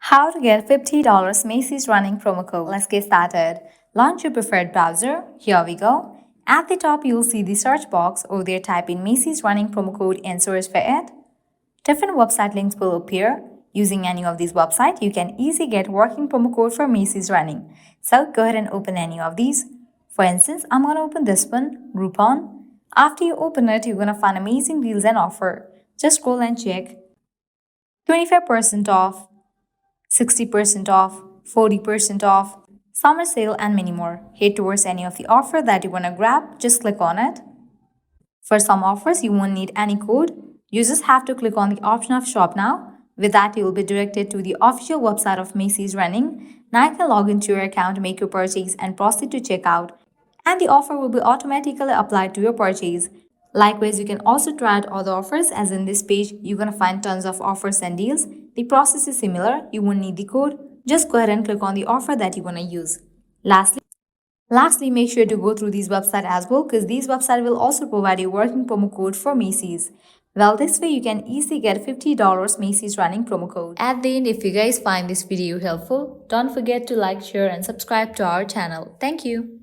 How to get $50 Macy's running promo code. Let's get started. Launch your preferred browser. Here we go. At the top, you'll see the search box. Over there, type in Macy's running promo code and search for it. Different website links will appear. Using any of these websites, you can easily get working promo code for Macy's running. So go ahead and open any of these. For instance, I'm going to open this one, Groupon. After you open it, you're going to find amazing deals and offer. Just scroll and check. 25% off, 60% off, 40% off, summer sale, and many more. Head towards any of the offer that you want to grab, just click on it. For some offers, you won't need any code. You just have to click on the option of shop now. With that, you will be directed to the official website of Macy's running. Now you can log into your account, make your purchase, and proceed to checkout. And the offer will be automatically applied to your purchase. Likewise, you can also try out other offers, as in this page, you're going to find tons of offers and deals. The process is similar. You won't need the code. Just go ahead and click on the offer that you want to use. Lastly, make sure to go through these websites as well, because these websites will also provide a working promo code for Macy's. Well, this way you can easily get $50 Macy's running promo code. At the end, if you guys find this video helpful, don't forget to like, share, and subscribe to our channel. Thank you.